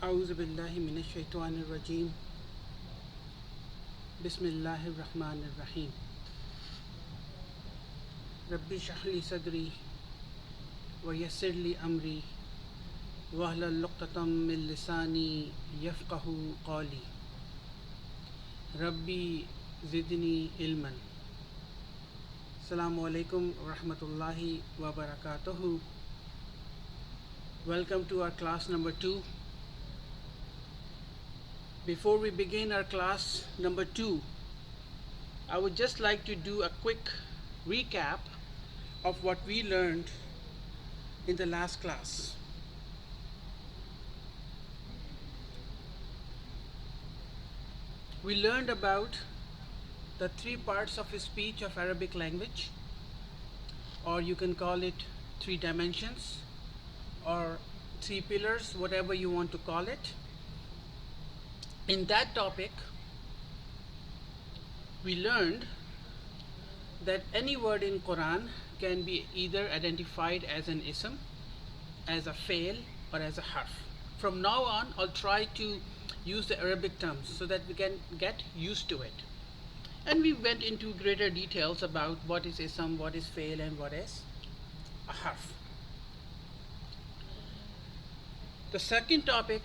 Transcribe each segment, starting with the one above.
أعوذ بالله من الشيطان الرجيم بسم الله الرحمن الرحيم ربي اشرح لي صدري ويسر لي أمري واحلل عقدة من لساني يفقه قولي ربي زدني علما. Assalamu alaikum wa rahmatullahi wa barakatuhu. Welcome to our class number 2. Before we begin our class number 2, I would just like to do a quick recap of what we learned in the last class. We learned about the 3 parts of speech of Arabic language, or you can call it 3 dimensions or 3 pillars, whatever you want to call it. In that topic, we learned that any word in Quran can be either identified as an ism, as a fail, or as a harf. From now on, I'll try to use the Arabic terms so that we can get used to it. And we went into greater details about what is ism, what is fail, and what is a harf. The second topic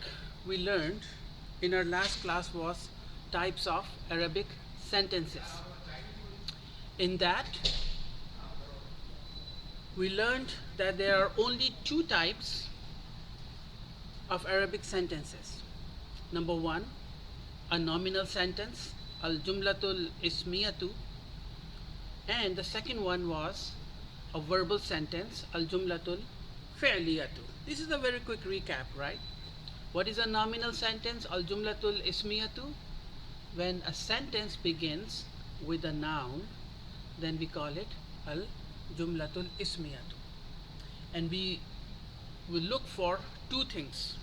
we learned in our last class was types of Arabic sentences. In that, we learned that there are only 2 types of Arabic sentences. Number 1, a nominal sentence, al-jumlatul ismiyatu, and the second one was a verbal sentence, al-jumlatul fi'liyatu. This is a very quick recap, right? What is a nominal sentence? Al-jumlatul ismiyatu. When a sentence begins with a noun, then we call it al-jumlatul ismiyatu. And we will look for 2 things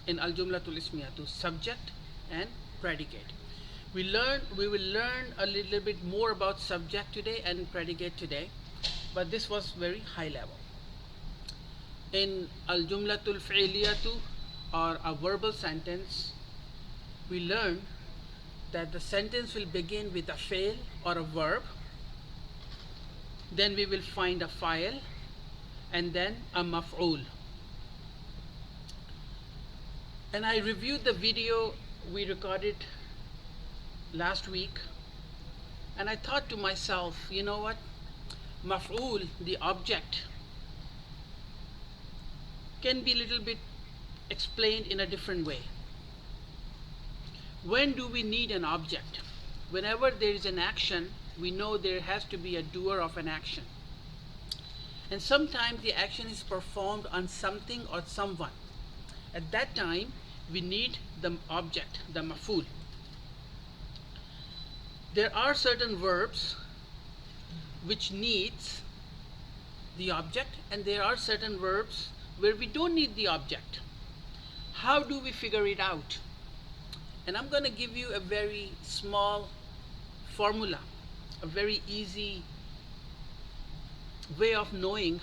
in al-jumlatul ismiyatu: subject and predicate. We will learn a little bit more about subject today and predicate today, but this was very high level. In al-jumlatul fi'liyatu, or a verbal sentence, we learn that the sentence will begin with a fail or a verb, then we will find a fa'il, and then a maf'ul. And I reviewed the video we recorded last week, and I thought to myself, you know what, maf'ul, the object, can be a little bit explained in a different way. When do we need an object? Whenever there is an action, we know there has to be a doer of an action. And sometimes the action is performed on something or someone. At that time, we need the object, the maf'ul. There are certain verbs which needs the object, and there are certain verbs where we don't need the object. How do we figure it out? And I'm going to give you a very small formula, a very easy way of knowing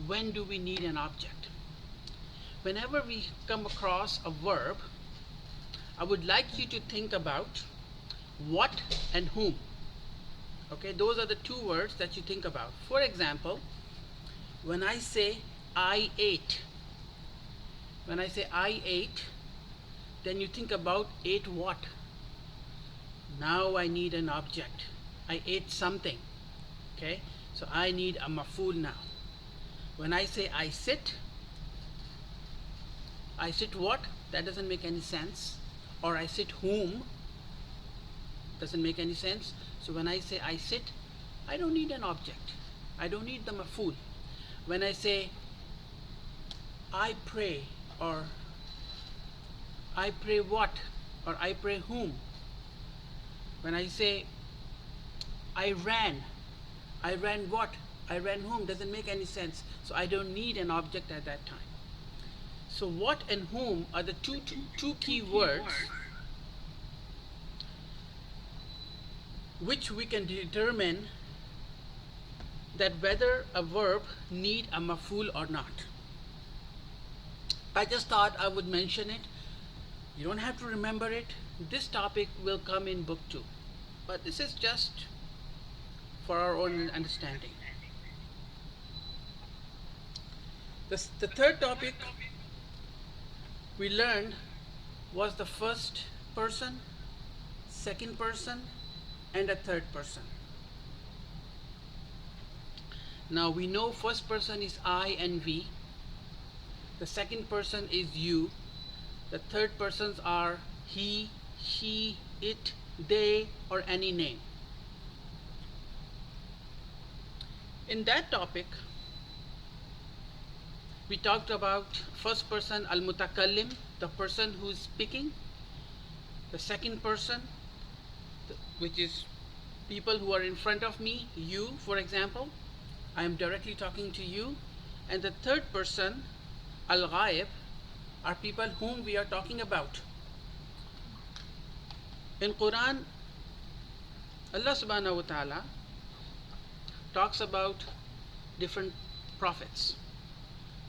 when do we need an object. Whenever we come across a verb, I would like you to think about what and whom. Okay, those are the 2 words that you think about. For example, when I say I ate, when I say I ate, then you think about ate what? Now I need an object. I ate something. Okay, so I need a maf'ul now. When I say I sit what? That doesn't make any sense. Or I sit whom? Doesn't make any sense. So when I say I sit, I don't need an object. I don't need the maf'ul. When I say I pray, or I pray what, or I pray whom? When I say I ran what, I ran whom? Doesn't make any sense. So I don't need an object at that time. So what and whom are the two key words which we can determine that whether a verb need a maf'ul or not. I just thought I would mention it You don't have to remember it. This topic will come in book 2. But this is just for our own understanding. The third topic we learned was the first person, second person, and a third person. Now we know first person is I and we. The second person is you. The third persons are he, she, it, they, or any name. In that topic, we talked about first person al-mutakallim, the person who is speaking. The second person, which is people who are in front of me, you, for example. I am directly talking to you. And the third person, al-ghaib, are people whom we are talking about. In Quran, Allah subhanahu wa ta'ala talks about different prophets.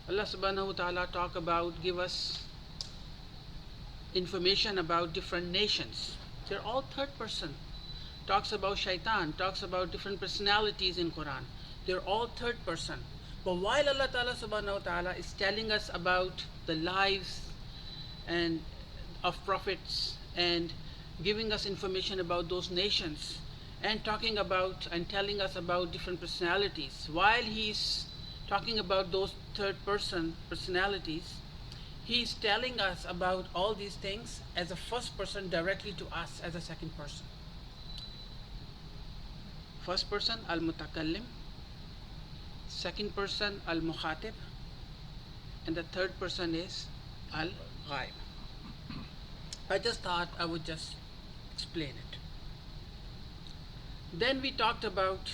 Allah subhanahu wa ta'ala give us information about different nations. They're all third person. Talks about shaitan, talks about different personalities in Quran. They're all third person. But while Allah Ta'ala subhanahu wa ta'ala is telling us about the lives and of prophets and giving us information about those nations and talking about and telling us about different personalities, while he's talking about those third person personalities, he's telling us about all these things as a first person directly to us as a second person. First person al-mutakallim, second person al-mukhatib, and the third person is al-ghaib. I just thought I would just explain it. Then we talked about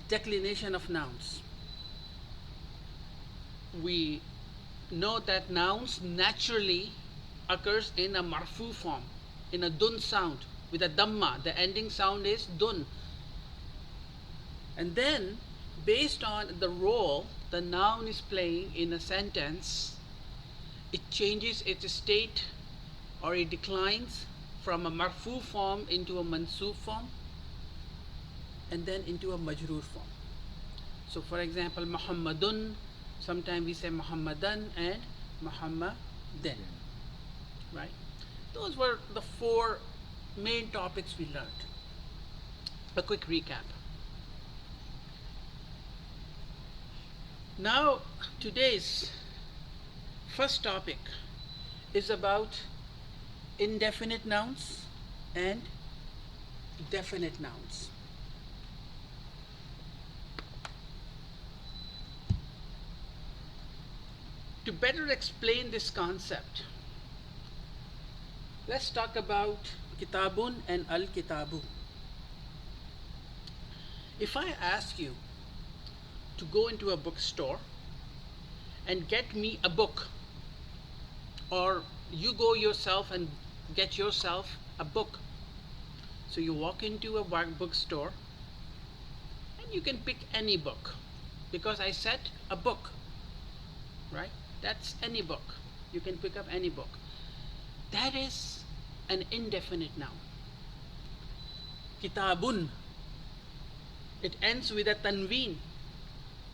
declination of nouns. We know that nouns naturally occurs in a marfu form, in a dun sound, with a dhamma. The ending sound is dun. And then, based on the role the noun is playing in a sentence, it changes its state or it declines from a marfu form into a mansub form and then into a majroor form. So for example, Muhammadun, sometimes we say Muhammadan and Muhammadin, right? Those were the 4 main topics we learned. A quick recap. Now, today's first topic is about indefinite nouns and definite nouns. To better explain this concept, let's talk about kitabun and al-kitabu. If I ask you to go into a bookstore and get me a book, or you go yourself and get yourself a book. So you walk into a bookstore and you can pick any book, because I said a book, right? That's any book. You can pick up any book. That is an indefinite noun. Kitabun, it ends with a tanween,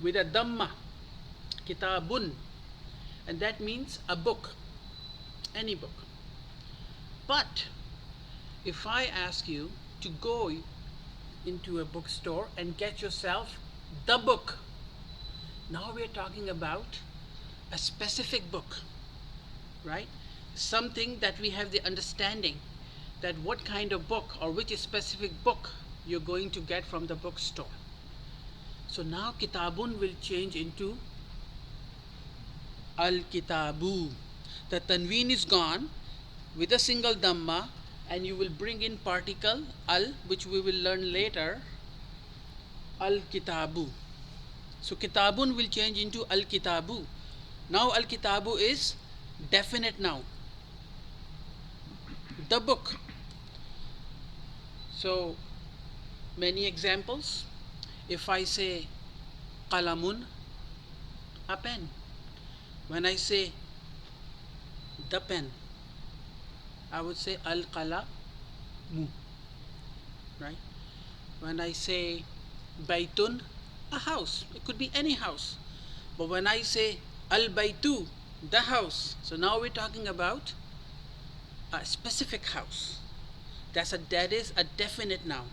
with a dhamma, kitabun, and that means a book, any book. But if I ask you to go into a bookstore and get yourself the book, now we're talking about a specific book, right? Something that we have the understanding that what kind of book or which specific book you're going to get from the bookstore. So now kitabun will change into al-kitabu. The tanween is gone with a single dhamma, and you will bring in particle al, which we will learn later, al-kitabu. So kitabun will change into al-kitabu. Now al-kitabu is definite noun, the book. So many examples. If I say qalamun, a pen. When I say the pen, I would say al-qalamu, right? When I say baytun, a house, it could be any house. But when I say al-baytu, the house, so now we're talking about a specific house. That is a definite noun.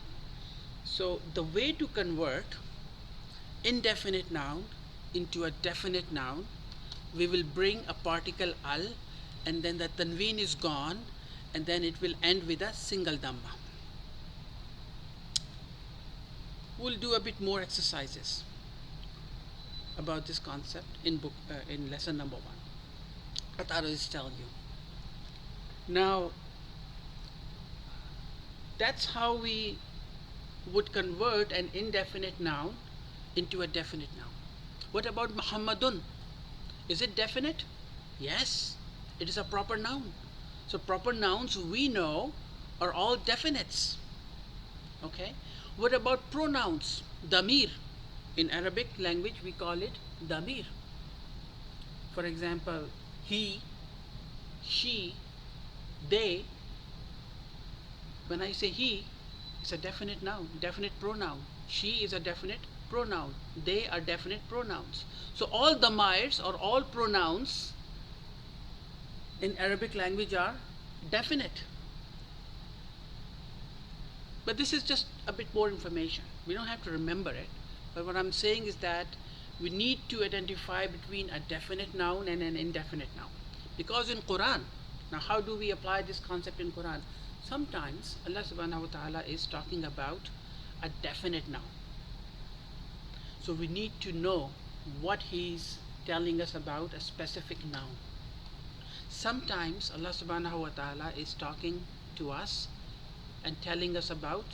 So the way to convert indefinite noun into a definite noun, we will bring a particle al, and then the tanween is gone, and then it will end with a single dhamma. We'll do a bit more exercises about this concept in lesson number 1. But I'll just tell you. Now, that's how we would convert an indefinite noun into a definite noun. What about Muhammadun? Is it definite? Yes, it is a proper noun. So proper nouns we know are all definites. Okay? What about pronouns? Damir. In Arabic language we call it damir. For example, he, she, they. When I say he, it's a definite noun, definite pronoun. She is a definite pronoun. They are definite pronouns. So all damirs or all pronouns in Arabic language are definite. But this is just a bit more information. We don't have to remember it. But what I'm saying is that we need to identify between a definite noun and an indefinite noun. Because in Quran, now how do we apply this concept in Quran? Sometimes Allah subhanahu wa ta'ala is talking about a definite noun. So we need to know what He's telling us about a specific noun. Sometimes Allah subhanahu wa ta'ala is talking to us and telling us about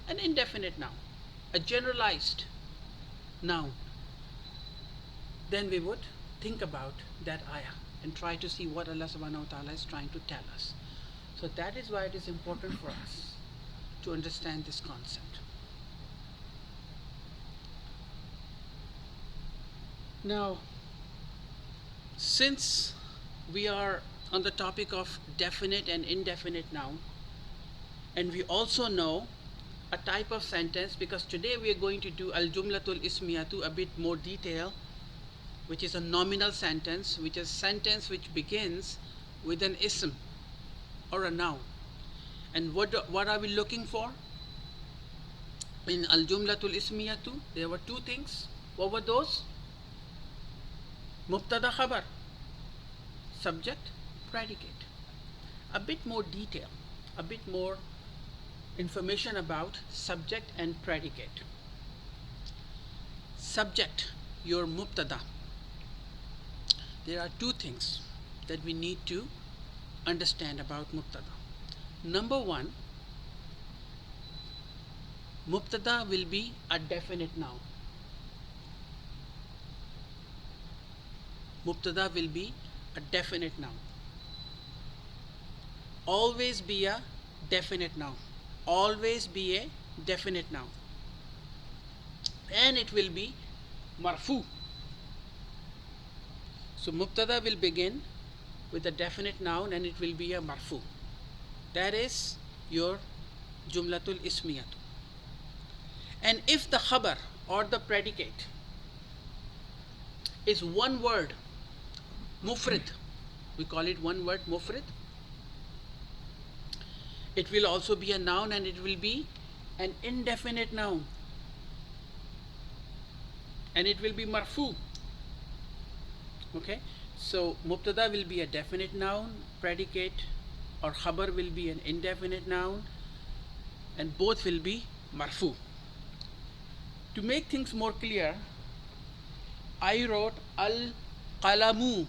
an indefinite noun, a generalized noun. Then we would think about that ayah and try to see what Allah subhanahu wa ta'ala is trying to tell us. So that is why it is important for us to understand this concept. Now, since we are on the topic of definite and indefinite noun, and we also know a type of sentence, because today we are going to do al-jumlatul ismiyatu a bit more detail, which is a nominal sentence, which is a sentence which begins with an ism or a noun. And what are we looking for? In al-jumlatul ismiyatu, there were two things. What were those? Mubtada khabar, subject, predicate. A bit more detail, a bit more information about subject and predicate. Subject, your mubtada. There are two things that we need to understand about mubtada. Number one, mubtada will be a definite noun. Mubtada will be a definite noun. Always be a definite noun. Always be a definite noun. And it will be marfu. So mubtada will begin with a definite noun and it will be a marfu. That is your jumlatul ismiyatu. And if the khabar or the predicate is one word, mufrid, we call it one word mufrid, it will also be a noun and it will be an indefinite noun. And it will be marfu. Okay? So mubtada will be a definite noun, predicate or khabar will be an indefinite noun, and both will be marfu. To make things more clear, I wrote al-qalamu,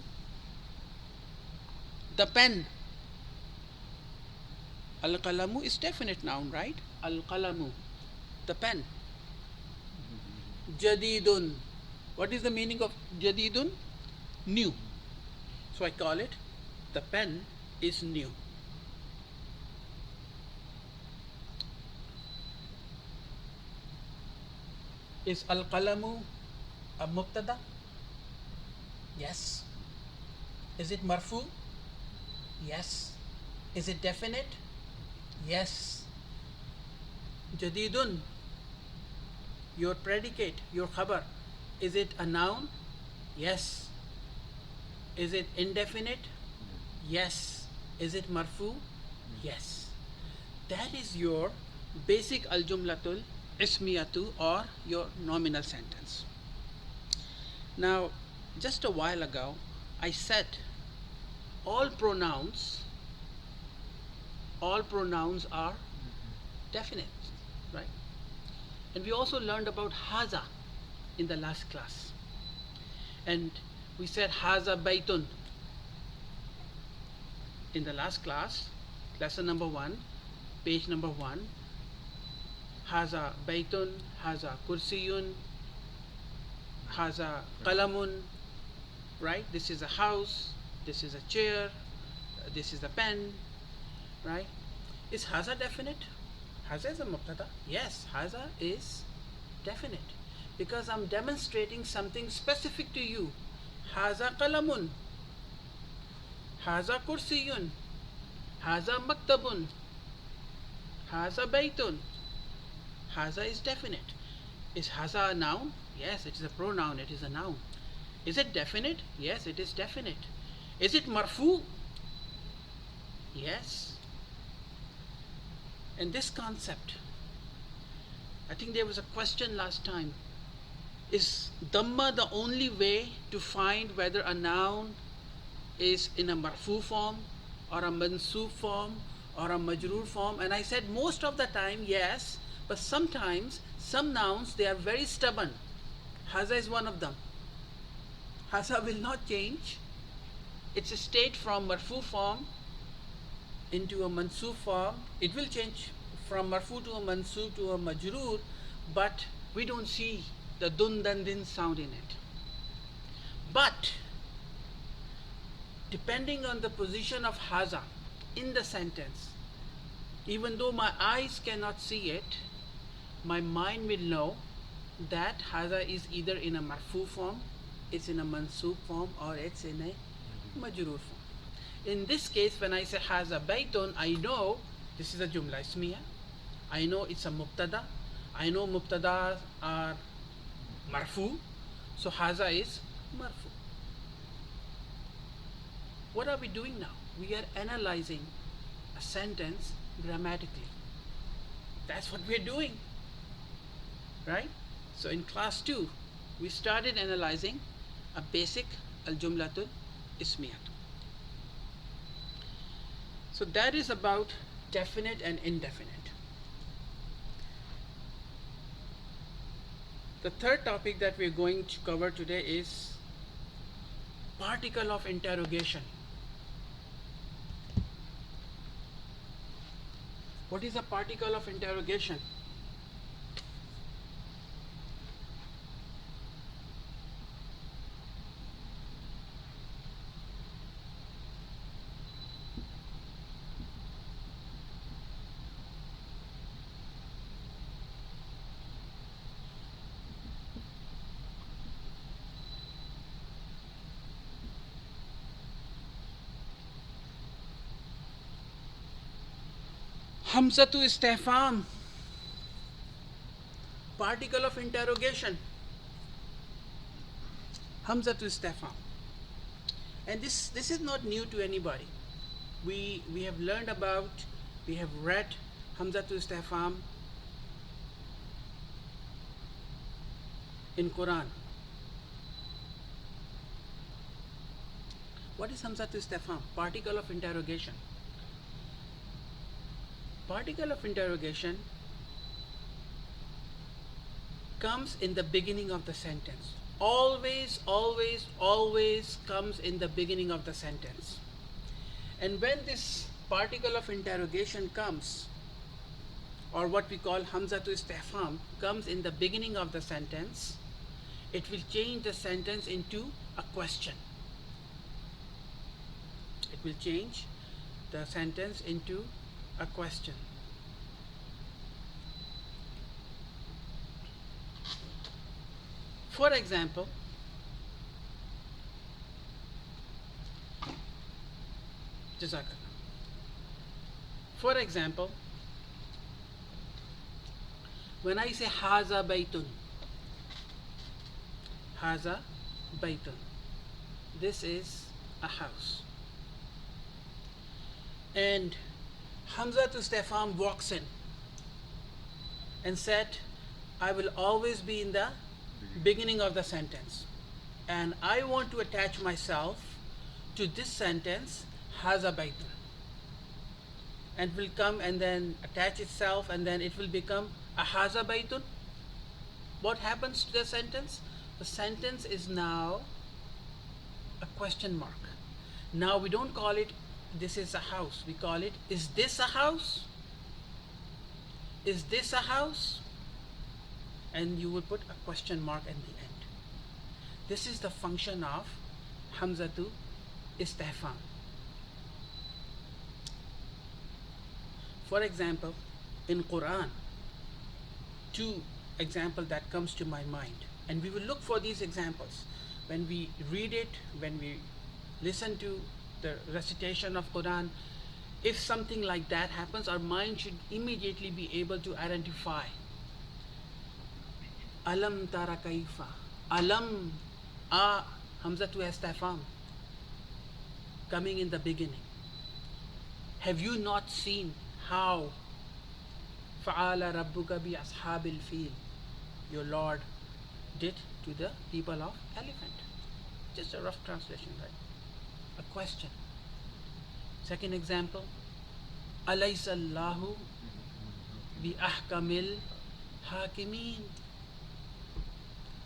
the pen. Al-qalamu is definite noun, right? Al-qalamu, the pen. Jadidun. What is the meaning of jadidun? New. So I call it the pen is new. Is al-qalamu a mubtada? Yes. Is it marfu? Yes. Is it definite? Yes. Jadidun, your predicate, your khabar, is it a noun? Yes. Is it indefinite? Yes. Is it marfu? Yes. That is your basic al-jumlatul ismiyatu, or your nominal sentence. Now, just a while ago, I said all pronouns are definite, right? And we also learned about haza in the last class. And we said haza baytun in the last class, lesson number 1, page number 1. Haza baytun, haza kursiyun, haza qalamun, right? This is a house, this is a chair, this is a pen, right? Is haza definite? Haza is a mubtada. Yes, haza is definite because I'm demonstrating something specific to you. Haza qalamun, haza kursiyun, haza maktabun, haza baytun. Haza is definite. Is haza a noun? Yes, it is a pronoun, it is a noun. Is it definite? Yes, it is definite. Is it marfu? Yes. And this concept, I think there was a question last time. Is dhamma the only way to find whether a noun is in a marfu form or a mansub form or a majroor form? And I said most of the time yes, but sometimes some nouns, they are very stubborn. Haza is one of them. Haza will not change. It's a state from marfu form into a mansub form. It will change from marfu to a mansub to a majroor, but we don't see the dun dan din sound in it. But depending on the position of haza in the sentence, even though my eyes cannot see it, my mind will know that haza is either in a marfu form, it's in a mansub form, or it's in a majroor form. In this case, when I say haza baytun, I know this is a jumla ismiya. I know it's a mubtada. I know mubtadas are marfu. So haza is marfu. What are we doing now? We are analyzing a sentence grammatically. That's what we're doing, right? So in class 2, we started analyzing a basic al-jumlatul ismiyat. So that is about definite and indefinite. The third topic that we're going to cover today is particle of interrogation. What is a particle of interrogation? Hamzatu istifham, particle of interrogation. Hamzatu istifham. And this is not new to anybody. We have learned about, we have read Hamzatu istifham in Quran. What is Hamzatu istifham? Particle of interrogation. Particle of interrogation comes in the beginning of the sentence. Always, always, always comes in the beginning of the sentence. And when this particle of interrogation comes, or what we call Hamzatu istifham, comes in the beginning of the sentence, it will change the sentence into a question. It will change the sentence into a question. For example, Jazakallah. For example, when I say haza baytun, haza baytun, this is a house. And Hamza to Stefan walks in and said, I will always be in the beginning of the sentence. And I want to attach myself to this sentence, haza baytun. And will come and then attach itself, and then it will become a haza baytun. What happens to the sentence? The sentence is now a question mark. Now we don't call it this is a house. We call it is this a house? Is this a house? And you will put a question mark at the end. This is the function of Hamzatu Istihfam. For example, in Quran, two examples that comes to my mind, and we will look for these examples when we read it, when we listen to the recitation of Quran. If something like that happens, our mind should immediately be able to identify. Alam tara kaifa. Alam, Hamzatu Istihfam, coming in the beginning. Have you not seen how fa'ala rabbuka bi ashabil fil, your Lord did to the people of elephant? Just a rough translation, right? A question. Second example, alaysa Allahu bi ahkamil hakimin.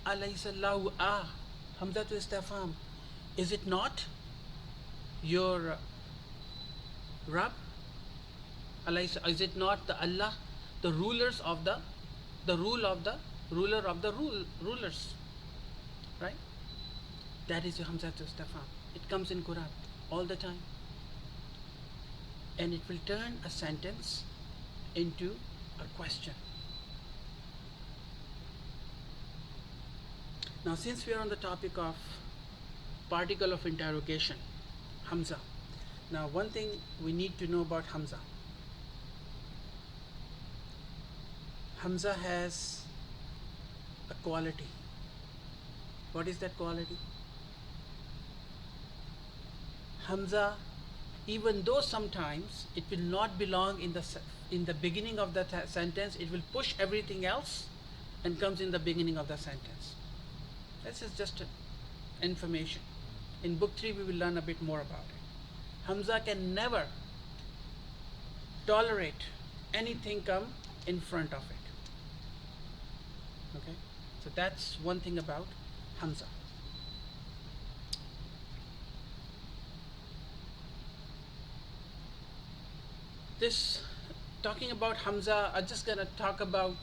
Alaysa Allahu, Hamzatu Istihfam, is it not your Rabb? Alaysa, is it not the Allah, the rulers of the ruler of the rulers, right? That is your Hamzatu Istihfam. It comes in Quran all the time, and it will turn a sentence into a question. Now, since we are on the topic of particle of interrogation, Hamza. Now, one thing we need to know about Hamza. Hamza has a quality. What is that quality? Hamza, even though sometimes it will not belong in the beginning of the sentence, it will push everything else and comes in the beginning of the sentence. This is just information. In book 3 we will learn a bit more about it. Hamza can never tolerate anything come in front of it. Okay, so that's one thing about Hamza. This, talking about Hamza, I'm just gonna talk about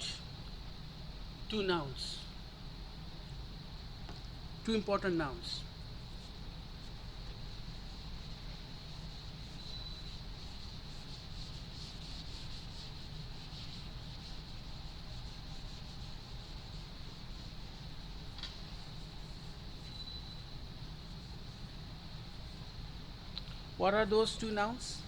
two nouns, two important nouns. What are those two nouns?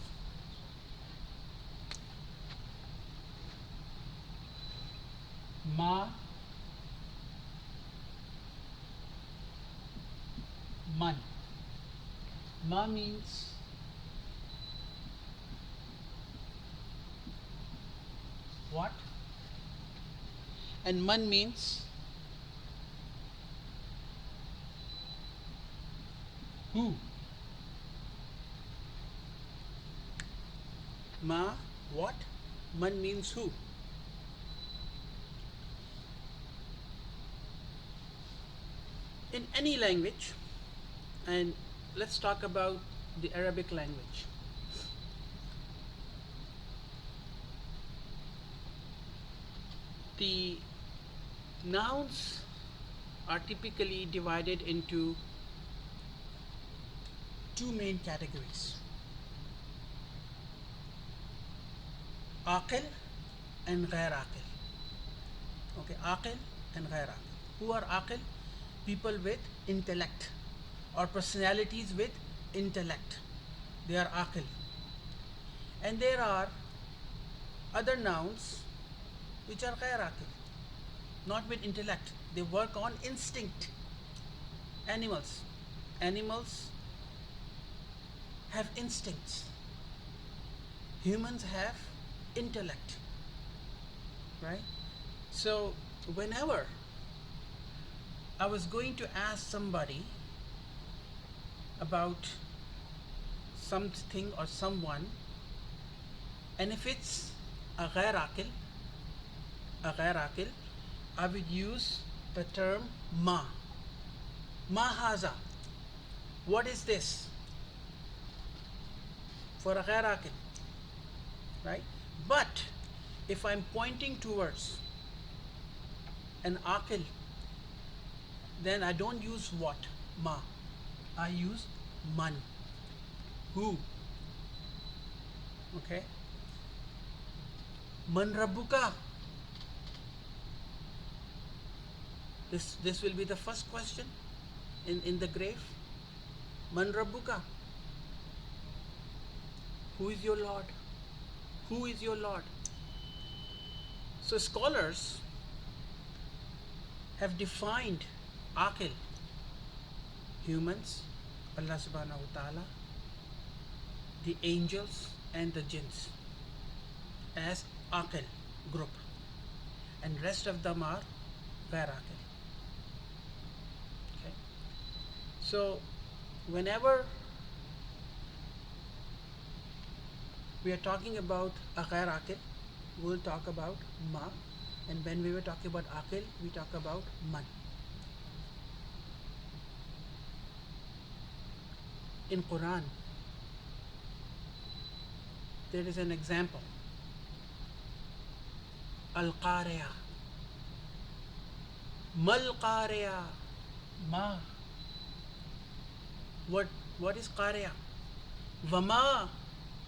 Ma, man. Ma means what? And man means who? Ma, what? Man means who? In any language, and let's talk about the Arabic language. The nouns are typically divided into two main categories: aqil and ghair aqil. Okay, aqil and ghair aqil. Who are aqil? People with intellect, or personalities with intellect. They are aqil. And there are other nouns which are غير عاقل, not with intellect. They work on instinct. Animals. Animals have instincts. Humans have intellect. Right? So, whenever I was going to ask somebody about something or someone, and if it's a غير عاقل, I would use the term ma. Ma haza. What is this? For a غير عاقل, right? But if I'm pointing towards an aqil, then I don't use what? Ma. I use man. Who? Okay? Man rabbuka. This will be the first question in the grave. Man rabbuka. Who is your Lord? Who is your Lord? So scholars have defined aqil, humans, Allah subhanahu wa ta'ala, the angels and the jinns, as aqil group, and rest of them are ghair aqil. Okay? So whenever we are talking about a ghair aqil, we'll talk about ma, and when we were talking about aqil, we talk about man. In Quran, there is an example. Al-Qariya. Mal-Qariya. Ma. What is Qariya? Vama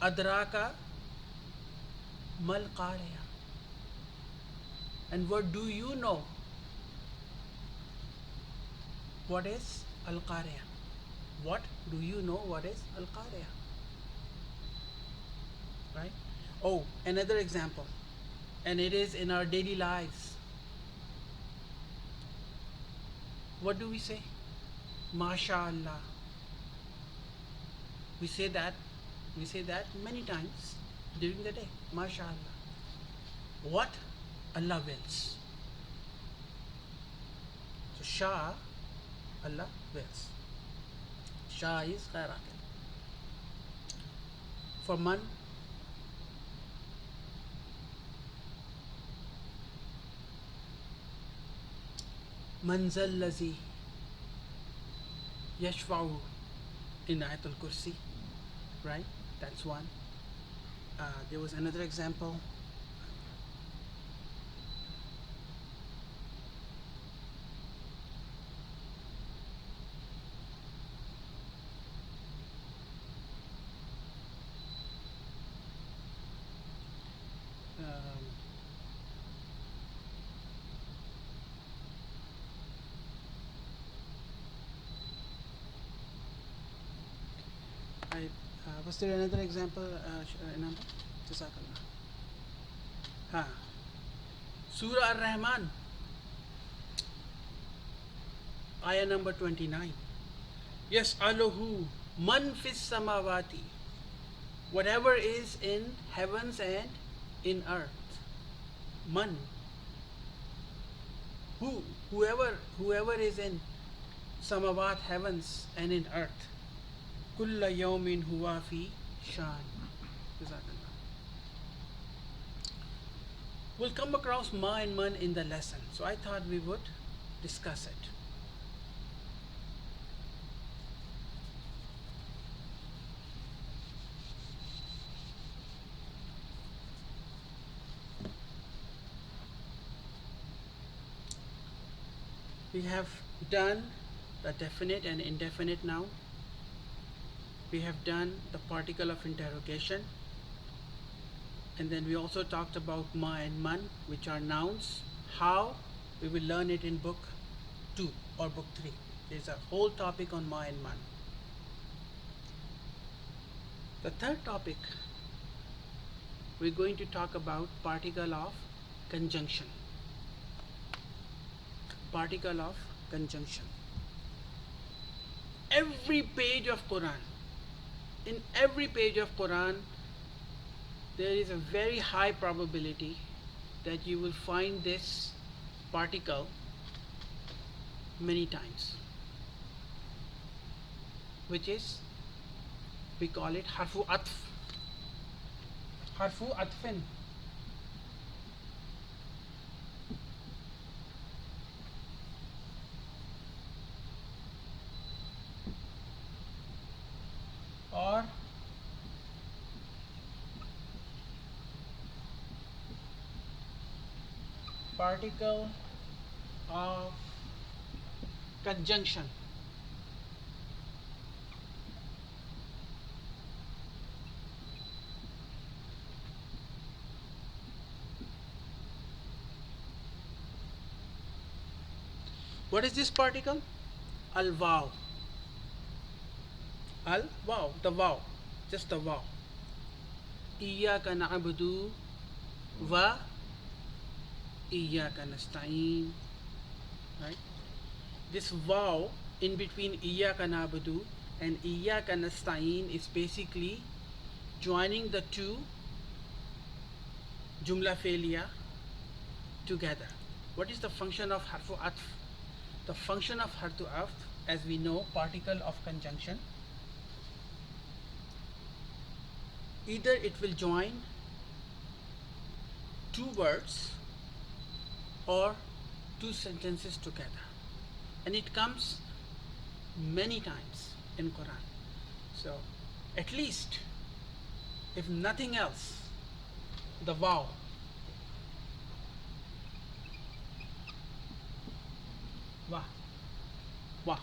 adraka mal-Qariya. And what do you know? What is Al-Qariya? What do you know what is Al-Qariya? Right? Oh, another example. And it is in our daily lives. What do we say? MashaAllah. We say that many times during the day. MashaAllah. What? Allah wills. So Shah, Allah wills. Shah is ghair aqil. For man, manzal lazi yashfa'u in Ayatul Kursi, right? That's one. There was another example. Was there another example, Inam? Jazakallah. Surah Ar-Rahman, ayah number 29. Yas'aluhu man fis samawati. Whatever is in heavens and in earth. Man. Whoever is in samawat, heavens, and in earth. Kulla yawmin huwa fi shan. We'll come across ma and man in the lesson, so I thought we would discuss it. We have done the definite and indefinite noun. We have done the particle of interrogation, and then we also talked about ma and man, which are nouns. How? We will learn it in book 2 or book 3. There's a whole topic on ma and man. The third topic we're going to talk about particle of conjunction. Particle of conjunction. Every page of Quran, in every page of Quran, there is a very high probability that you will find this particle many times, which is, we call it harfu atf. Harfu atfin. Or particle of conjunction. What is this particle? Al-Waw. Al-Waw, the Waw, just the Waw. Iyyaka na'budu wa iyyaka nasta'in. Right? This Waw in between Iyyaka na'budu and Iyyaka nasta'in is basically joining the two Jumla Felia together. What is the function of harfu atf? The function of harfu atf, as we know, particle of conjunction, either it will join two words or two sentences together, and it comes many times in Quran. So at least, if nothing else, the Waw, Wah, Wah.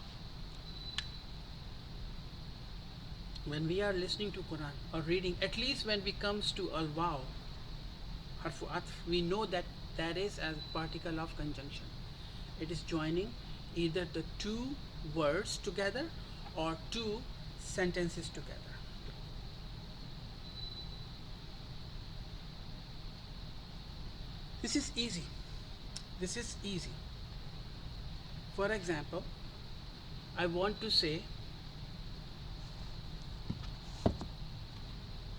When we are listening to Quran or reading, at least when we comes to al-Waw, harfu atf, we know that that is as particle of conjunction. It is joining either the two words together or two sentences together. This is easy. This is easy. For example, I want to say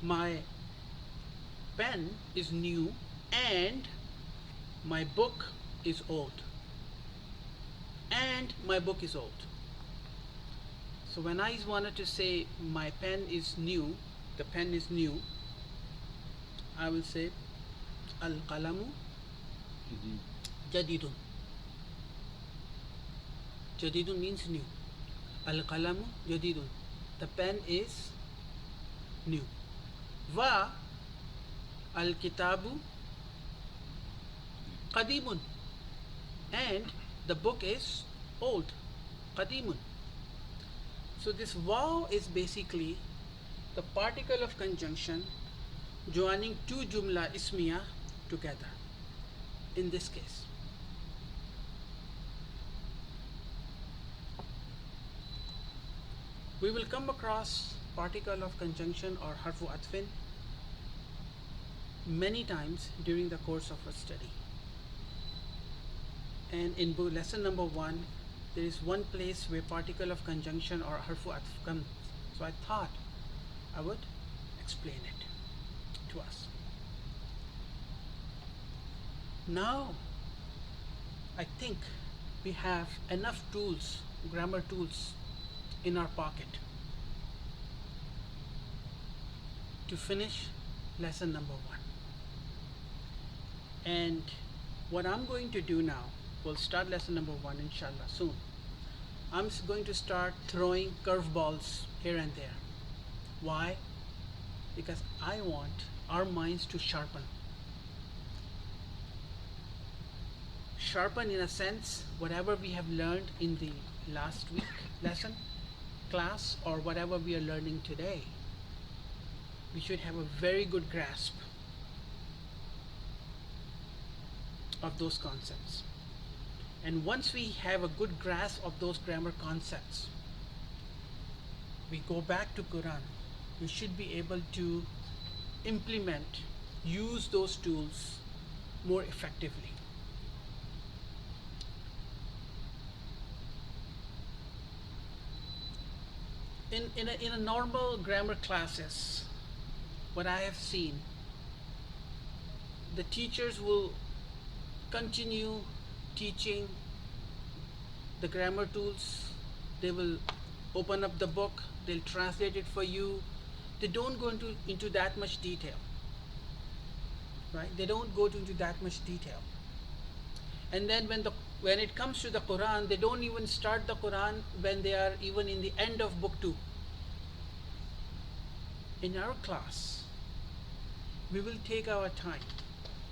my pen is new and my book is old. And my book is old. So when I wanted to say my pen is new, the pen is new, I will say al-qalamu jadidun. Jadidun means new. Al-qalamu jadidun. The pen is new. Va al-kitabu qadimun. And the book is old. Qadimun. So this Waw is basically the particle of conjunction joining two Jumla Ismiya together. In this case, we will come across particle of conjunction or harfu atfin many times during the course of our study. And in lesson number 1, there is one place where particle of conjunction or harfu atf comes. So I thought I would explain it to us. Now, I think we have enough tools, grammar tools, in our pocket to finish lesson number 1. And what I'm going to do now, we'll start lesson number 1 inshallah soon. I'm going to start throwing curveballs here and there. Why? Because I want our minds to sharpen. Sharpen in a sense whatever we have learned in the last week lesson, class, or whatever we are learning today. We should have a very good grasp of those concepts. And once we have a good grasp of those grammar concepts, we go back to Quran. We should be able to implement use those tools more effectively. In a normal grammar classes, what I have seen, the teachers will continue teaching the grammar tools. They will open up the book, they'll translate it for you. They don't go into that much detail, right? They don't go into that much detail. And then when it comes to the Quran, they don't even start the Quran when they are even in the end of book 2. In our class, we will take our time,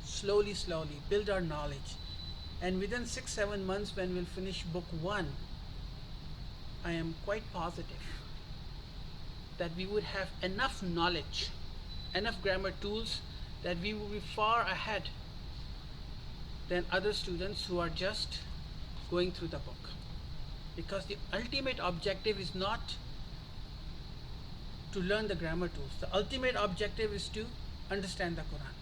slowly, build our knowledge. And within 6-7 months, when we'll finish book 1, I am quite positive that we would have enough knowledge, enough grammar tools, that we will be far ahead than other students who are just going through the book. Because the ultimate objective is not to learn the grammar tools. The ultimate objective is to understand the Quran.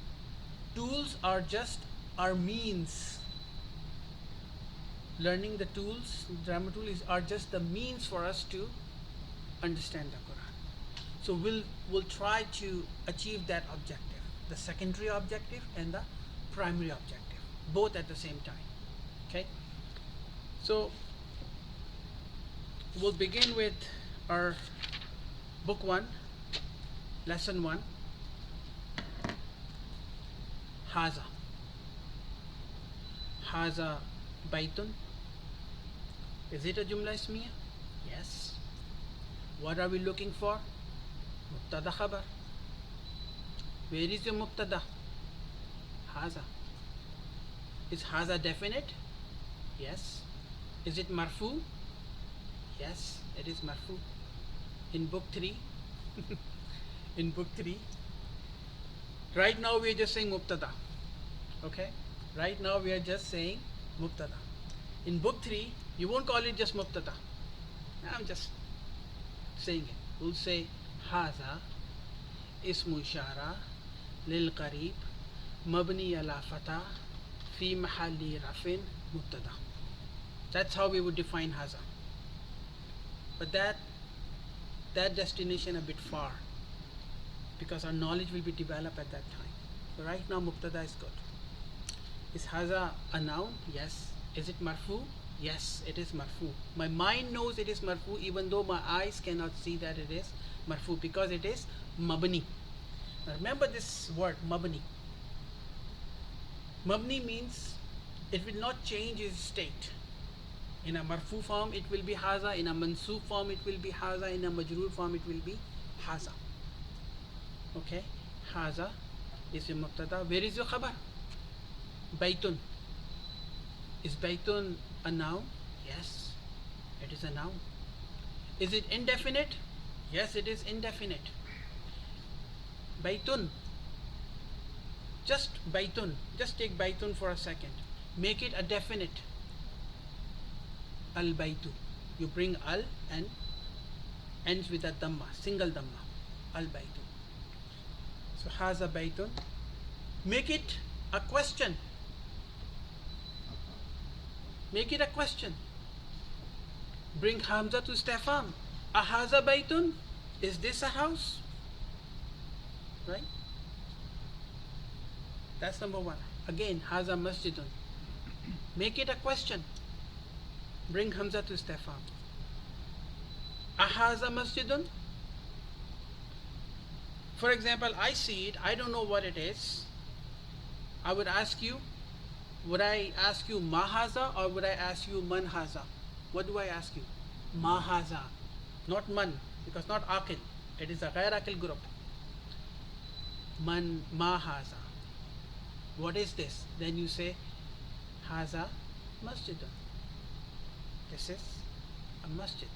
Tools are just our means. Learning the tools, grammar tools, are just the means for us to understand the Quran. So we'll try to achieve that objective, the secondary objective and the primary objective, both at the same time. Okay? So we'll begin with our book 1, lesson 1, Haza. Haza Baitun. Is it a Jumla Ismiya? Yes. What are we looking for? Mubtada Khabar. Where is your Mubtada? Haza. Is Haza definite? Yes. Is it Marfu? Yes, it is Marfu. In book 3, in book 3, right now we are just saying Mubtada. Okay? Right now we are just saying Mubtada. In book 3, you won't call it just Mubtada. I'm just saying it. We'll say Haza Ismu Ishara Lil Qarib Mabni ala Fatah Fi Mahalli Rafin Mubtada. That's how we would define Haza. But that destination a bit far, because our knowledge will be developed at that time. So right now Mubtada is good. Is Haza a noun? Yes. Is it Marfu? Yes, it is Marfu. My mind knows it is Marfu even though my eyes cannot see that it is Marfu, because it is Mabni. Now remember this word Mabni. Mabni means it will not change its state. In a Marfu form it will be Haza, in a Mansub form it will be Haza, in a Majroor form it will be Haza. Okay? Haza is your Mubtada. Where is your Khabar? Baitun. Is Baitun a noun? Yes, it is a noun. Is it indefinite? Yes, it is indefinite. Baitun. Just Baitun. Just take Baitun for a second. Make it a definite. Al Baitu. You bring al and ends with a Dhamma, single Dhamma. Al Baitu. So Haza Baitun. Make it a question. Make it a question. Bring Hamza to Stefan. Ahaza Baitun? Is this a house? Right? That's number 1. Again, Haza Masjidun. Make it a question. Bring Hamza to Stefan. Ahaza Masjidun? For example, I see it, I don't know what it is. I would ask you, would I ask you Mahaza or would I ask you Manhaza? What do I ask you? Mahaza. Not Man, because not Aqil. It is a Ghair Aqil group. Man Mahaza. What is this? Then you say Haza Masjidun. This is a masjid.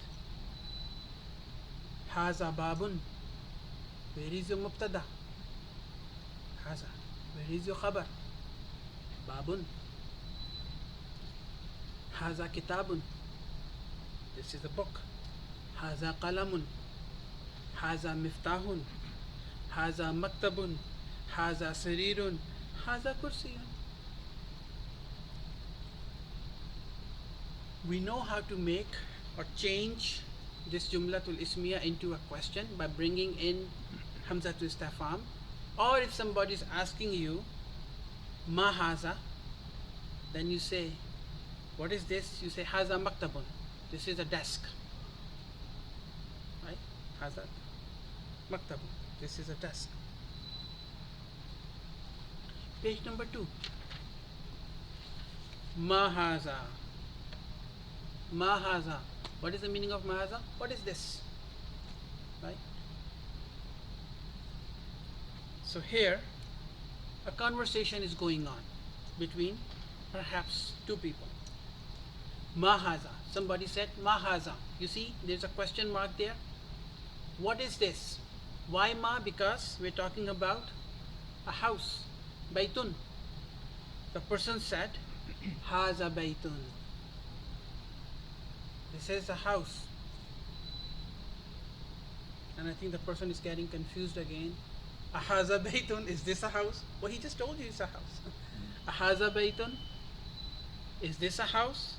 Haza Babun. Where is your Mubtada? Haza. Where is your Khabar? Babun. Haza Kitabun. This is a book. Haza Qalamun. Haza Miftahun. Haza Maktabun. Haza sarirun, haza kursiyun. We know how to make or change this jumlatul ismiya into a question by bringing in hamzatul istifham. Or if somebody is asking you ma haza, then you say, what is this? You say haza maktabun. This is a desk. Right? Haza maktabun. This is a desk. Page number 2. Mahaza. Mahaza. What is the meaning of mahaza? What is this? Right? So here, a conversation is going on between perhaps two people. Mahaza. Somebody said mahaza. You see, there's a question mark there. What is this? Why ma? Because we're talking about a house. Baytun. The person said, Haza baytun. This is a house. And I think the person is getting confused again. Ahaza baytun, is this a house? Well, he just told you it's a house. Ahaza baytun, is this a house?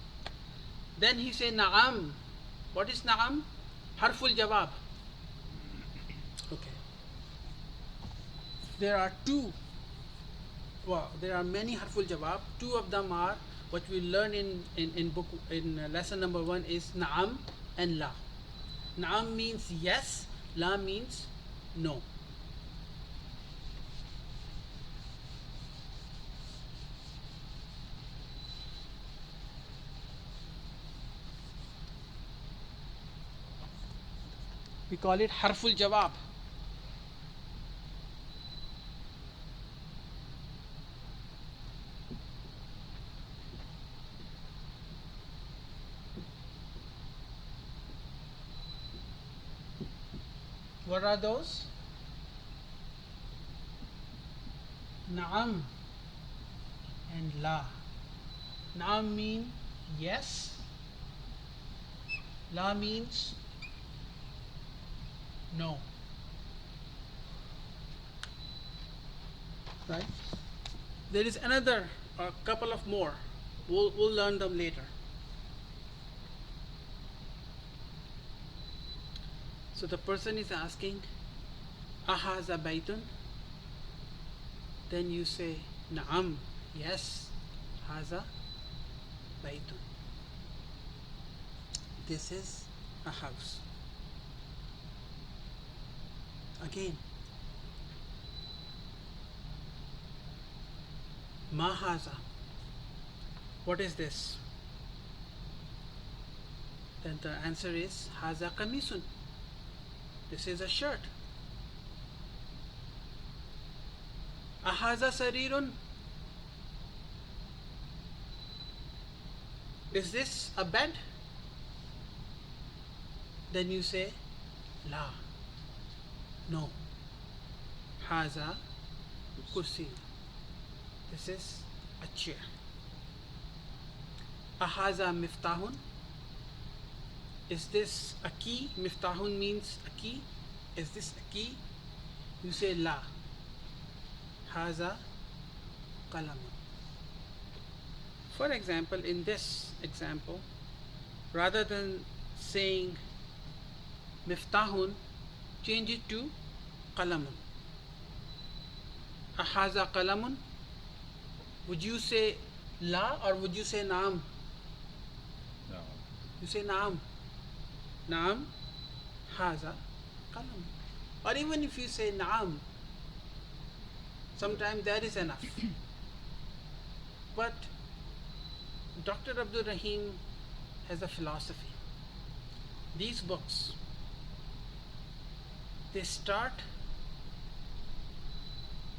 Then he said, Na'am. What is Na'am? Harful jawab. Okay. There are many harful jawab. Two of them are what we learn in lesson number 1 is Na'am and La. Na'am means yes, La means no. We call it harful jawab. What are those? Na'am and La. Na'am means yes. La means no. Right? There is another, a couple of more. We'll learn them later. So the person is asking, Ahaza baytun? Then you say, Na'am, yes, Haza baytun. This is a house. Again, Ma haza. What is this? Then the answer is Haza kamisun. This is a shirt. Ahaza sarirun. Is this a bed? Then you say La. No. Haza kursi. This is a chair. Ahaza miftahun. Is this a key? Miftahun means a key. Is this a key? You say La. Haza qalamun. For example, in this example, rather than saying miftahun, change it to qalamun. Ahaza qalamun. Would you say La or would you say Naam? No. You say Naam. Naam, Haza, Qalam. Or even if you say Naam, sometimes that is enough. But Dr. Abdul Rahim has a philosophy. These books, they start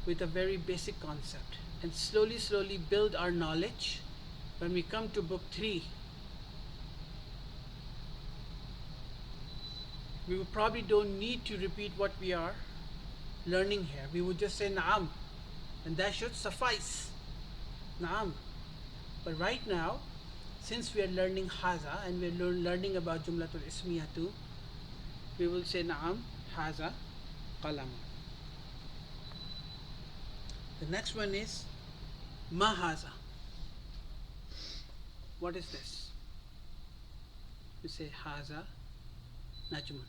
with a very basic concept and slowly build our knowledge. When we come to book 3, we would probably don't need to repeat what we are learning here. We would just say Naam, and that should suffice. Naam. But right now, since we are learning Haza and we are learning about Jumlatul Ismiya too, we will say Naam, Haza, Qalam. The next one is mahaza. What is this? You say haza najmun.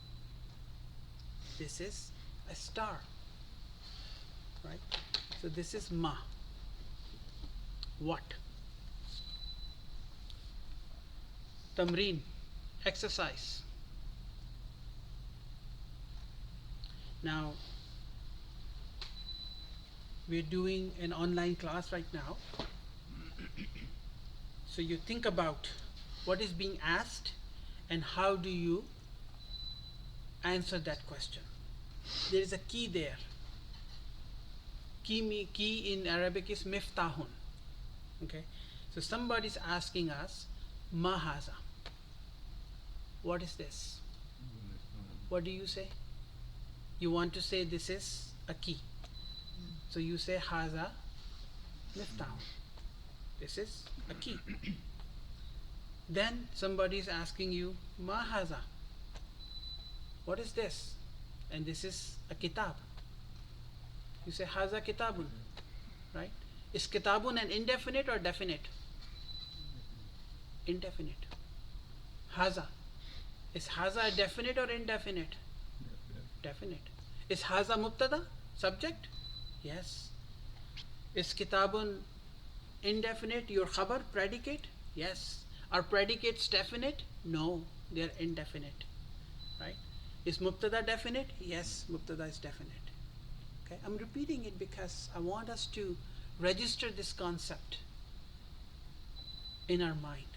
This is a star, right? So this is ma. What? Tamreen, exercise. Now, we're doing an online class right now. So you think about what is being asked and how do you answer that question. There is a key there. Key in Arabic is miftahun. Okay, so somebody's asking us, mahaza. What is this? What do you say? You want to say this is a key. So you say haza miftahun. This is a key. Then somebody is asking you, mahaza. What is this? And this is a kitab. You say haza kitabun, right? Is kitabun an indefinite or definite? Indefinite. Haza. Is haza a definite or indefinite? Definite. Is haza mubtada? Subject? Yes. Is kitabun indefinite, your khabar, predicate? Yes. Are predicates definite? No, they are indefinite. Right? Is mubtada definite? Yes, mubtada is definite. Okay, I'm repeating it because I want us to register this concept in our mind.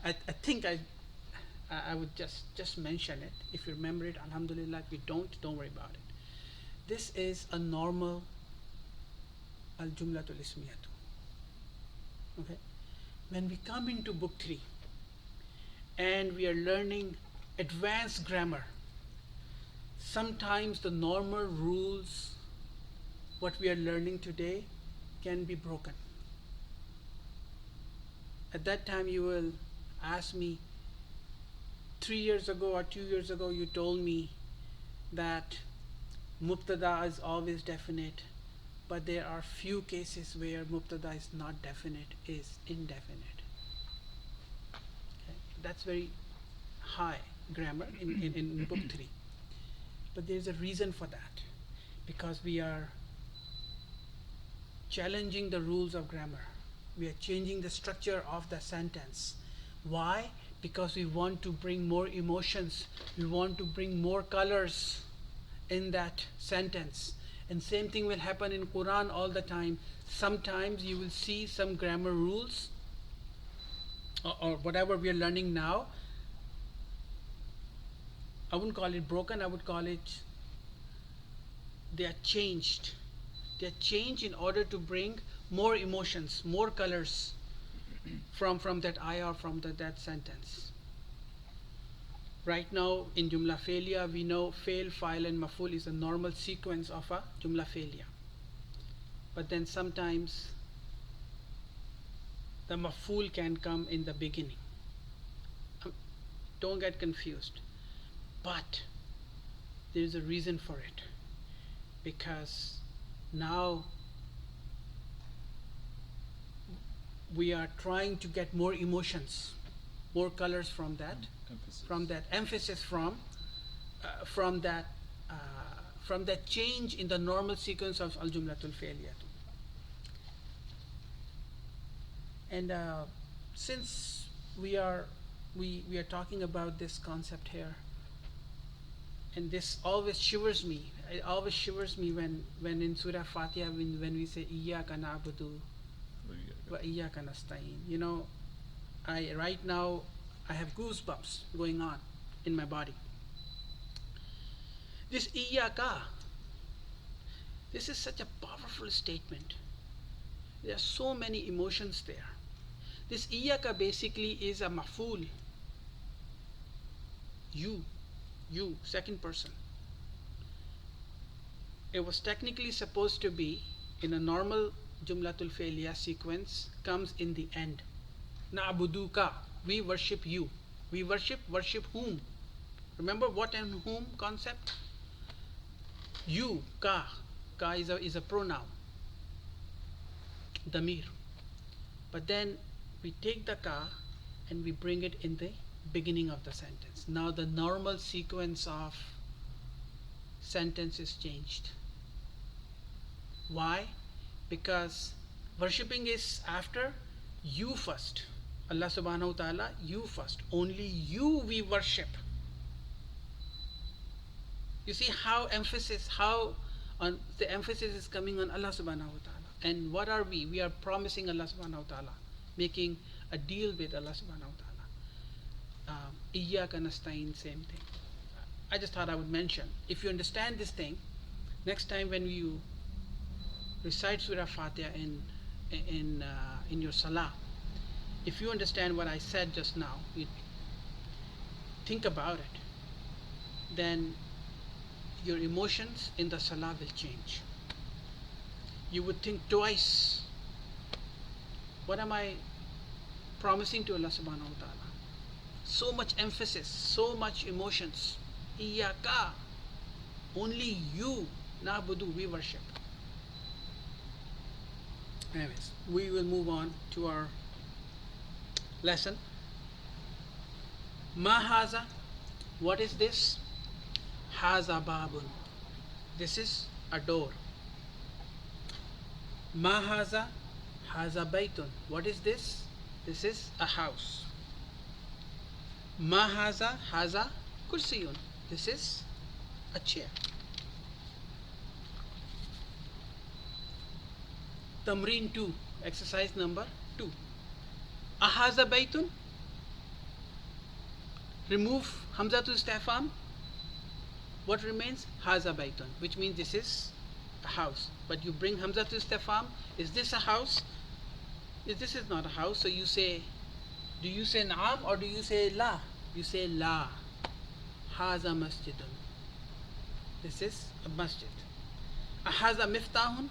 I think I would just mention it. If you remember it, alhamdulillah. If you don't worry about it. This is a normal al-jumlatul ismiyatu. Okay? When we come into book 3 and we are learning advanced grammar, sometimes the normal rules, what we are learning today, can be broken. At that time you will ask me, 3 years ago or 2 years ago you told me that mubtada is always definite, but there are few cases where mubtada is not definite, is indefinite. Okay? That's very high grammar in book 3. But there's a reason for that, because we are challenging the rules of grammar. We are changing the structure of the sentence. Why? Because we want to bring more emotions, we want to bring more colors in that sentence. And same thing will happen in Quran all the time. Sometimes you will see some grammar rules or whatever we are learning now. I wouldn't call it broken, I would call it they are changed. They are changed in order to bring more emotions, more colors from that ayah or from that sentence. Right now in Jumla Felia, we know fail, file and maful is a normal sequence of a Jumla Felia. But then sometimes the maful can come in the beginning. Don't get confused. But there is a reason for it. Because now we are trying to get more emotions, more colors from that, emphasis from that change in the normal sequence of al-jumlatul fi'liyah. And since we are talking about this concept here, and this always shivers me. It always shivers me when in Surah Fatiha when we say Iyyaka na'budu wa iyyaka nasta'in. You know, right now I have goosebumps going on in my body. This Iyyaka, this is such a powerful statement. There are so many emotions there. This Iyyaka basically is a maf'ul. You, second person. It was technically supposed to be in a normal Jumlatul Fi'liyah sequence, comes in the end. Na'buduka, we worship you. We worship whom? Remember what and whom concept? You, ka is a pronoun, damir. But then we take the ka and we bring it in the beginning of the sentence. Now the normal sequence of sentence is changed. Why? Because worshipping is after you first. Allah subhanahu wa ta'ala, you first. Only you we worship. You see how the emphasis is coming on Allah subhanahu wa ta'ala. And what are we? We are promising Allah subhanahu wa ta'ala, making a deal with Allah subhanahu wa ta'ala. Iyyaka nasta'in, same thing. I just thought I would mention. If you understand this thing, next time when you recite Surah Fatiha in your salah, if you understand what I said just now, you think about it, then your emotions in the salah will change. You would think twice, what am I promising to Allah subhanahu wa ta'ala? So much emphasis, so much emotions. Iyaka, only you, na'budu, we worship. Anyways, we will move on to our lesson. Ma haza, what is this? Haza babun, this is a door. Ma haza, haza baytun, what is this? This is a house. Ma haza, haza kursiyun, this is a chair. Tamreen 2, exercise number 2. Ahaza baytun, remove hamzatul istifham. What remains? Haza baytun, which means this is a house. But you bring hamzatul istifham. Is this a house? This is not a house. So you say, do you say na'am or do you say la? You say la. Haza masjidun, this is a masjid. Ahaza miftahun,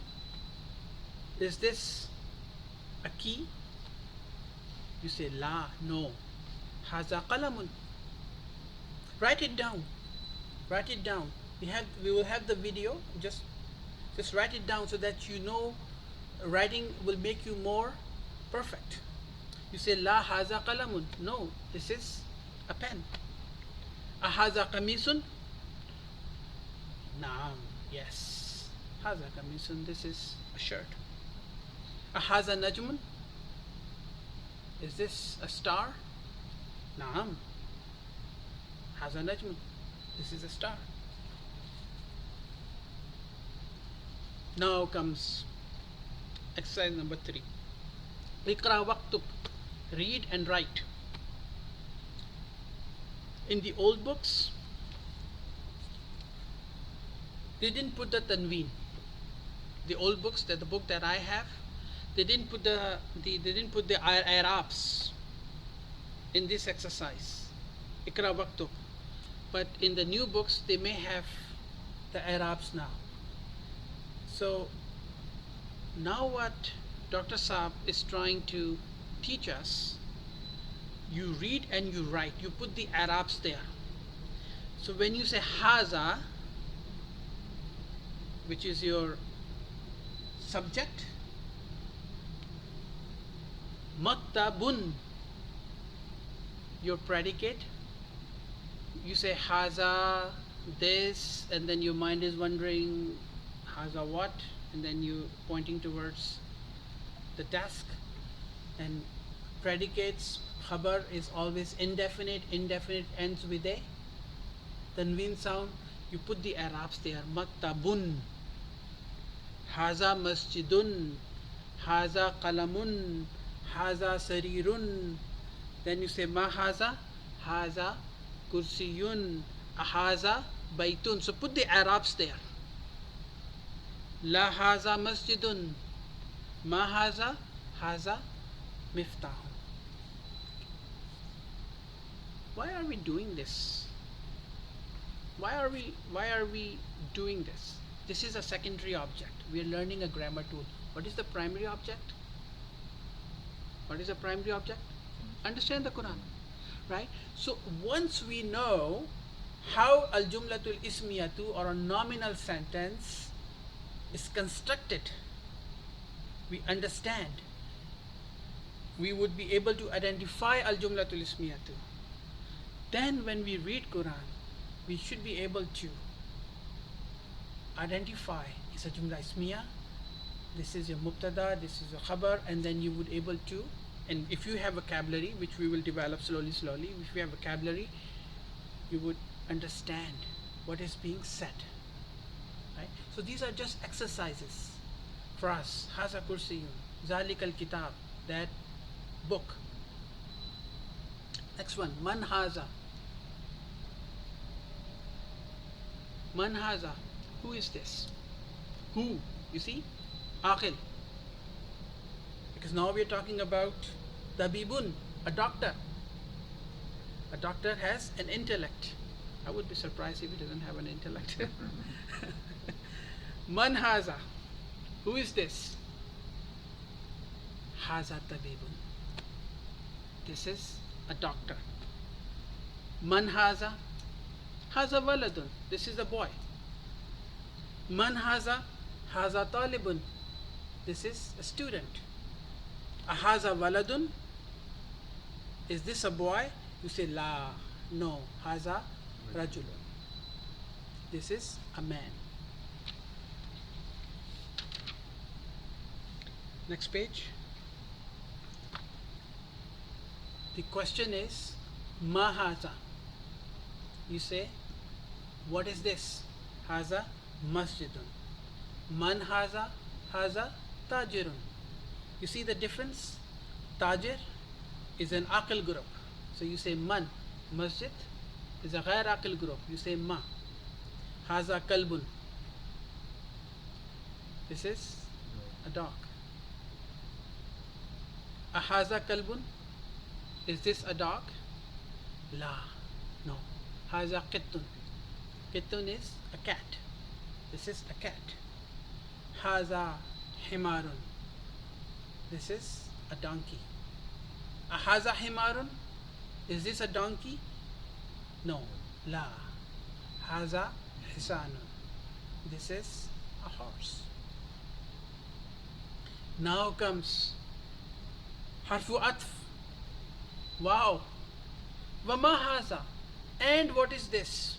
is this a key? You say la, no. Haza qalamun, write it down. Write it down. We will have the video. Just write it down so that you know writing will make you more perfect. You say la haza qalamun, no, this is a pen. Ahaza qamisun, naam, yes. Haza qamisun, this is a shirt. Ahaza najmun, is this a star? Naam. Haza najmun, this is a star. Now comes exercise number 3. Iqra waqtub, read and write. In the old books, they didn't put the tanween. The old books, the book that I have, they didn't put the i'rabs in this exercise. Iqra waqtub. But in the new books, they may have the i'rabs now. So now what Dr. Saab is trying to teach us, you read and you write, you put the i'rabs there. So when you say haza, which is your subject, maktabun, your predicate, you say haza this, and then your mind is wondering haza what, and then you pointing towards the desk. And predicates, khabar is always indefinite. Indefinite ends with a tanween sound. You put the i'rabs there. Maktabun, haza masjidun, haza qalamun, haza sarirun. Then you say ma haza, haza kursiyun, haza baytun. So put the i'rabs there. La haza masjidun, ma haza, haza miftah. Why are we doing this? Why are we doing this? This is a secondary object. We are learning a grammar tool. What is the primary object? What is the primary object? Understand the Quran, right? So once we know how al jumlatul ismiyatu, or a nominal sentence, is constructed, we understand, we would be able to identify al jumlatul ismiyatu. Then when we read Quran, we should be able to identify, is a jumla ismiya, this is your mubtada, this is your khabar, and then you would able to, and if you have vocabulary, which we will develop slowly, if you have vocabulary, you would understand what is being said, right? So these are just exercises for us. Haza kursiyun, zalikal kitab, that book. Next one, man haza. Man haza, who is this? Who? You see? Aqil. Because now we are talking about tabibun, a doctor. A doctor has an intellect. I would be surprised if he doesn't have an intellect. Man haza, who is this? Haza tabibun. This is a doctor. Man haza, haza waladun. This is a boy. Man haza, haza talibun. This is a student. Ahaza waladun. Is this a boy? You say la, no. Haza rajulun. This is a man. Next page. The question is ma haza. You say, what is this? Haza masjidun. Man haza, haza tajirun. You see the difference? Tajir is an aqil group. So you say man. Masjid is a ghair aqil group. You say ma. Haza kalbun. This is a dog. Ahaza kalbun. Is this a dog? La. No. Haza qittun. Qittun is a cat. This is a cat. Haza himarun. This is a donkey. Ahaza himarun. Is this a donkey? No. La. Haza hisanun. This is a horse. Now comes harfu atf. Wow. Vama haza. And what is this?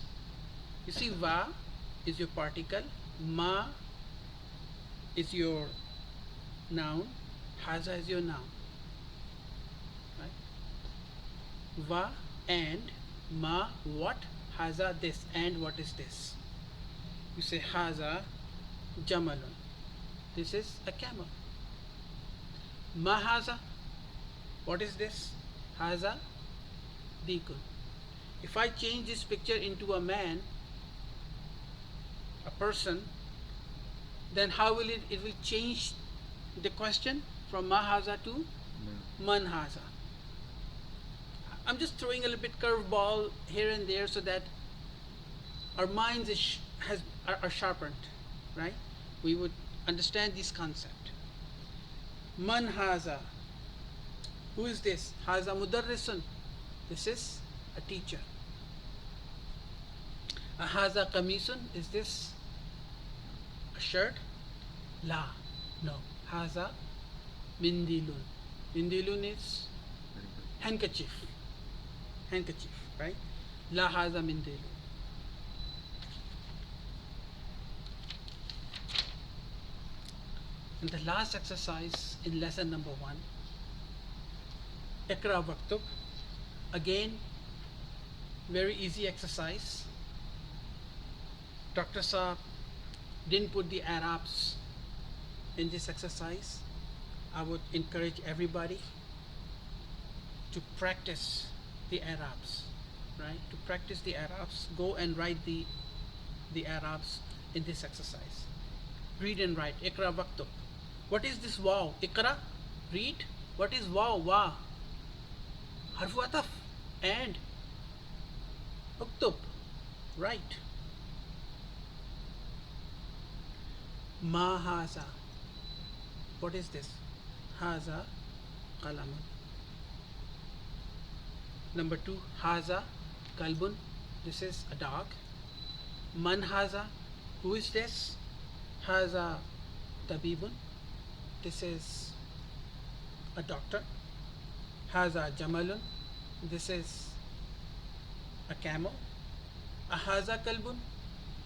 You see, va is your particle, ma is your noun, haza is your noun. Right? Va and, ma what, haza this, and what is this? You say haza jamalun. This is a camel. Ma haza. What is this? Haza dikun. If I change this picture into a man, a person, then how will it will change the question from ma haza to man haza. I'm just throwing a little bit curveball here and there so that our minds are sharpened, right? We would understand this concept. Man haza. Who is this? Haza mudarrisun. This is a teacher. Haza kamisun. Is this a shirt? La. No. Haza mindilun. Mindilun is handkerchief. Handkerchief, right? La haza mindilun. And the last exercise in lesson number 1, Ikra Waktub. Again, very easy exercise. Dr. Saab didn't put the Arabs in this exercise. I would encourage everybody to practice the Arabs, right? To practice the Arabs. Go and write the Arabs in this exercise. Read and write. Ikra Waktub. What is this wow? Ikra, read. What is wow? Wa. Harfu ataf. And uktub, write. Ma haza. What is this? Haza qalamun. Number 2, haza kalbun. This is a dog. Man haza, who is this? Haza tabibun, this is a doctor. Haza jamalun, this is a camel. Ahaza kalbun,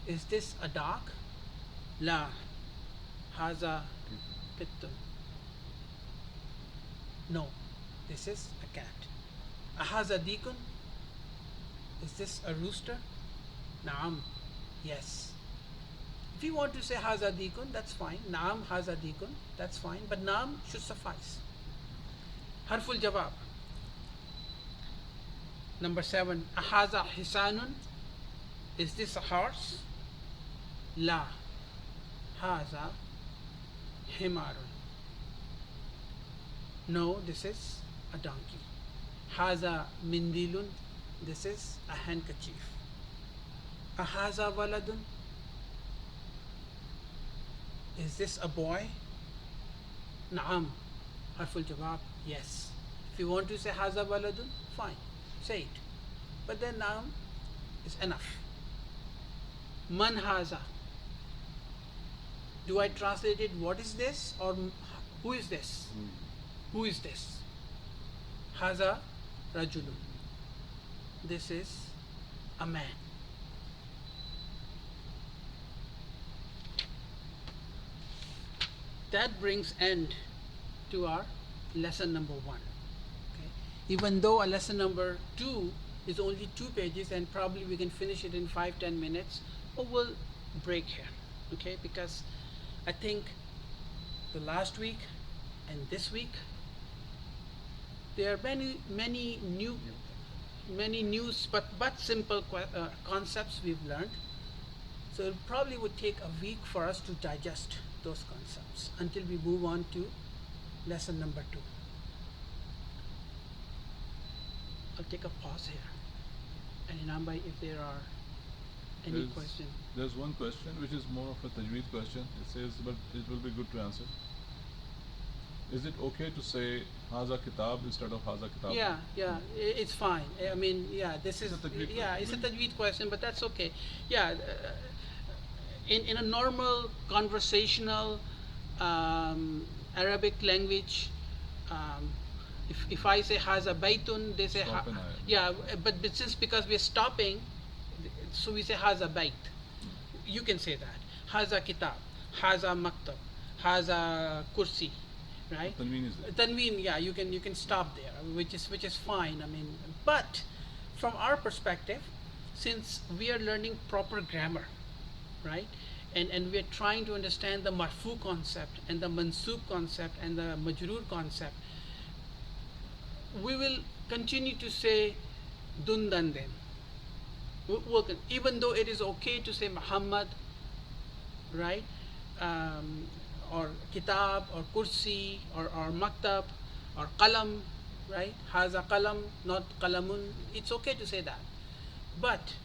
is this a dog? La, haza pittun. No, this is a cat. Ahaza dikun, is this a rooster? Naam, yes. If you want to say haza dikun, that's fine. Naam haza dikun, that's fine. But naam should suffice. Harful jawab. Number 7. Ahaza hisanun, is this a horse? La, haza himarun. No, this is a donkey. Haza mindilun, this is a handkerchief. Ahaza waladun, is this a boy? Naam. Harful jawab, yes. If you want to say haza waladun, fine, say it. But then naam is enough. Man haza. Do I translate it, what is this, or who is this? Who is this? Haza rajulun. This is a man. That brings end to our lesson number 1. Okay? Even though our lesson number 2 is only 2 pages and probably we can finish it in 5-10 minutes, but we'll break here, okay? Because I think the last week and this week there are many new but simple concepts we've learned. So it probably would take a week for us to digest those concepts until we move on to lesson number 2. I'll take a pause here. And Inambai, if there are any questions. There's one question which is more of a tajweed question. It says, but it will be good to answer. Is it okay to say Haza Kitab instead of Haza Kitab? Yeah, it's fine. I mean, yeah, this is, It's a tajweed it's a question. tajweed question, but that's okay. Yeah, in a normal conversational Arabic language, if I say Haza Baitun, they say Stop and I. yeah, but since because we're stopping, so we say Haza Bait. You can say that. Haza Kitab, Haza Maktab, Haza Kursi, right? Tanween is there. Tanween, yeah, you can stop there, which is fine. I mean, but from our perspective, since we are learning proper grammar, right, and we are trying to understand the marfu concept and the mansub concept and the majroor concept, we will continue to say dundanden. Even though it is okay to say Muhammad, right, or kitab or kursi or maktab or qalam, right? Haza qalam, not qalamun. It's okay to say that. But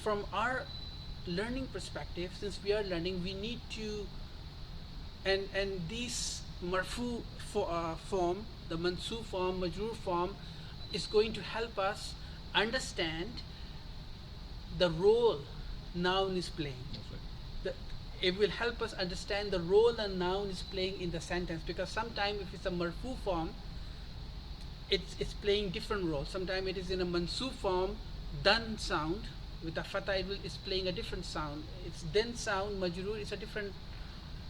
from our learning perspective, since we are learning, we need to, and these marfu form, the mansub form, majroor form, is going to help us understand the role noun is playing. That's right. It will help us understand the role a noun is playing in the sentence, because sometimes if it's a marfu form, it's playing different roles. Sometimes it is in a mansub form, dun sound with a fatha, it's playing a different sound. It's then sound, majroor is a different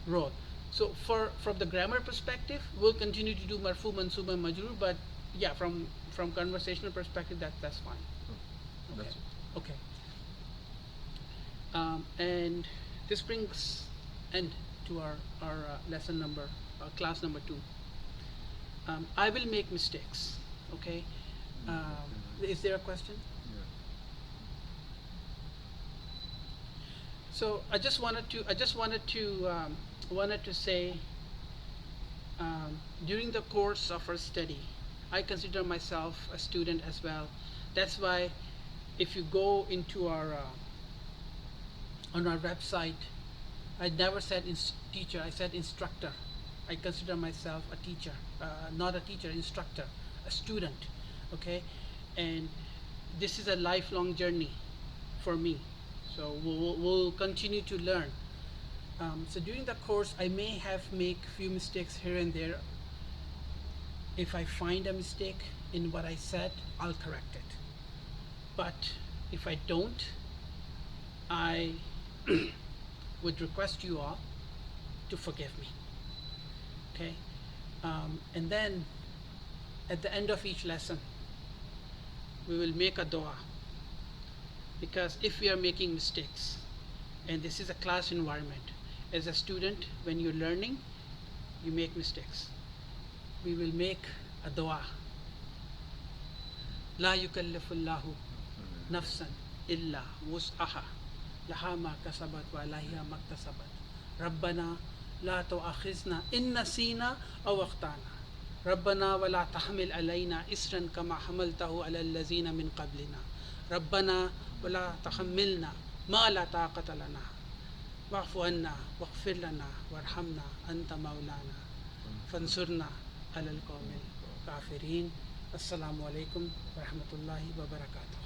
role. So from the grammar perspective, we'll continue to do marfu, mansub, and majroor. But yeah, from conversational perspective, that's fine. That's it. Okay. And this brings end to our lesson number, class number 2. I will make mistakes. Okay. Is there a question? Yeah. So I just wanted to say, during the course of our study, I consider myself a student as well. That's why, if you go into our on our website, I never said teacher, I said instructor. I consider myself a teacher, not a teacher, instructor, a student, okay? And this is a lifelong journey. for me. So we'll continue to learn. So during the course, I may have make few mistakes here and there. If I find a mistake in what I said, I'll correct it. But if I don't, I would request you all to forgive me. Okay? And then at the end of each lesson, we will make a dua. Because if we are making mistakes, and this is a class environment, as a student, when you're learning, you make mistakes. We will make a dua. La yukallifullahu nafsan illa wus'aha laha ma kasabat wa alaiha maktasabat. Rabbana la tu'akhizna in nasina aw akhtana. ربنا ولا تحمل علينا إسرا كما حملته على الذين من قبلنا ربنا ولا تحملنا ما لا طاقة لنا واعف عنا واغفر لنا وارحمنا أنت مولانا فانصرنا على القوم الكافرين السلام عليكم ورحمة الله وبركاته.